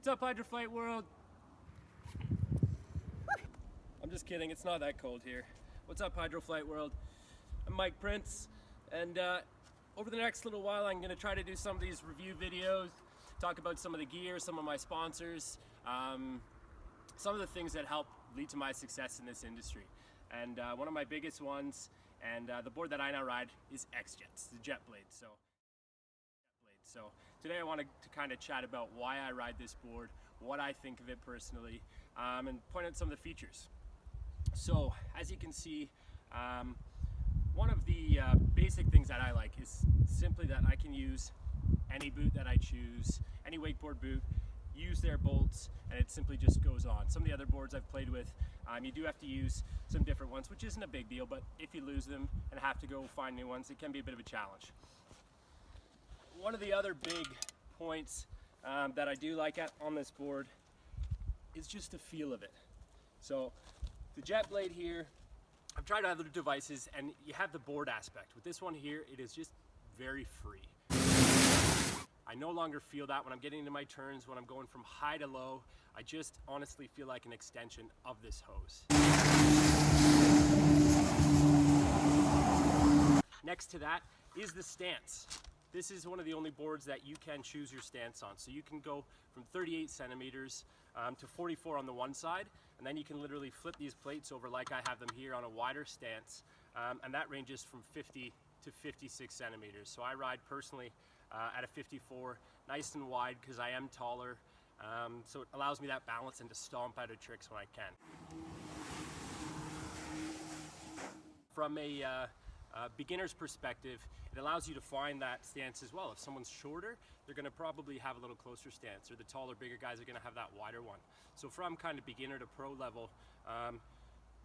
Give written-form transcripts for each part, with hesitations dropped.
What's up, Hydroflight world? I'm just kidding, it's not that cold here. What's up, Hydroflight world? I'm Mike Prince, and over the next little while I'm going to try to do some of these review videos, talk about some of the gear, some of my sponsors, some of the things that help lead to my success in this industry. And one of my biggest ones, and the board that I now ride, is XJETS, the Jetblade. So today I wanted to kind of chat about why I ride this board, what I think of it personally, and point out some of the features. So as you can see, one of the basic things that I like is simply that I can use any boot that I choose, any wakeboard boot, use their bolts, and it simply just goes on. Some of the other boards I've played with, you do have to use some different ones, which isn't a big deal, but if you lose them and have to go find new ones, it can be a bit of a challenge. One of the other big points that I do like on this board is just the feel of it. So the Jetblade here, I've tried other devices and you have the board aspect. With this one here, it is just very free. I no longer feel that when I'm getting into my turns, when I'm going from high to low. I just honestly feel like an extension of this hose. Next to that is the stance. This is one of the only boards that you can choose your stance on. So you can go from 38 centimeters to 44 on the one side, and then you can literally flip these plates over like I have them here on a wider stance, and that ranges from 50 to 56 centimeters. So I ride personally at a 54, nice and wide because I am taller, so it allows me that balance and to stomp out of tricks when I can. From a beginner's perspective, it allows you to find that stance as well. If someone's shorter, they're going to probably have a little closer stance, or the taller, bigger guys are going to have that wider one. So from kind of beginner to pro level,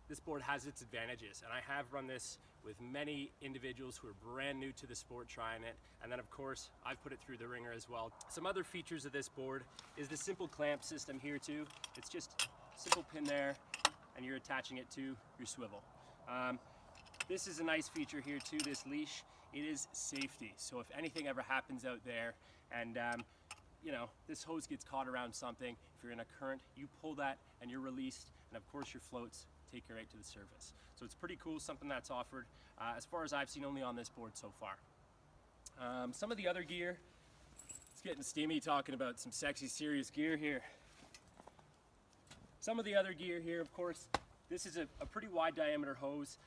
this board has its advantages, and I have run this with many individuals who are brand new to the sport trying it, and then of course I've put it through the ringer as well. Some other features of this board is the simple clamp system here too. It's just a simple pin there, and you're attaching it to your swivel. This is a nice feature here too, this leash. It is safety, so if anything ever happens out there and you know, this hose gets caught around something, if you're in a current, you pull that and you're released, and of course your floats take you right to the surface. So it's pretty cool, something that's offered, as far as I've seen, only on this board so far. Some of the other gear, it's getting steamy talking about some sexy, serious gear here. Some of the other gear here, of course, this is a pretty wide diameter hose.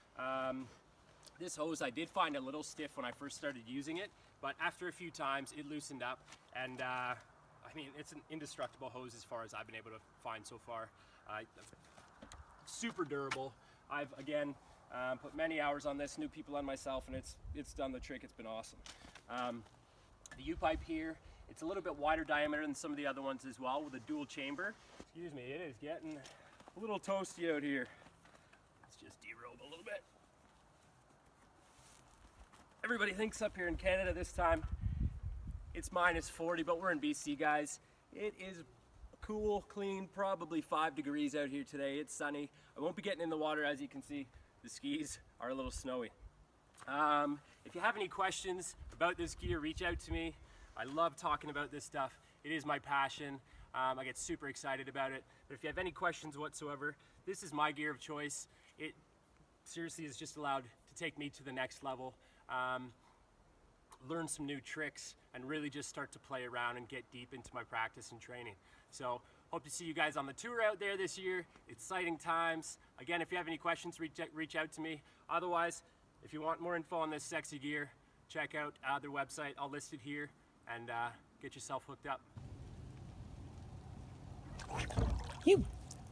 This hose I did find a little stiff when I first started using it, but after a few times it loosened up, and I mean, it's an indestructible hose as far as I've been able to find so far. Super durable. I've again put many hours on this, new people on myself, and it's done the trick. It's been awesome. The U-pipe here, it's a little bit wider diameter than some of the other ones as well, with a dual chamber. Excuse me, it is getting a little toasty out here. Let's just derobe a little bit. Everybody thinks up here in Canada this time it's -40, but we're in BC, guys. It is cool, clean, probably 5 degrees out here today. It's sunny. I won't be getting in the water. As you can see, the skis are a little snowy. If you have any questions about this gear, reach out to me. I love talking about this stuff. It is my passion. I get super excited about it. But if you have any questions whatsoever, this is my gear of choice. It seriously has just allowed to take me to the next level, learn some new tricks, and really just start to play around and get deep into my practice and training. So hope to see you guys on the tour out there this year. Exciting times. Again, if you have any questions, reach out to me. Otherwise, if you want more info on this sexy gear, check out their website. I'll list it here, and get yourself hooked up.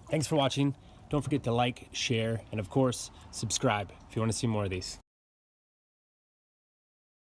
Thanks for watching. Don't forget to like, share, and of course, subscribe if you want to see more of these.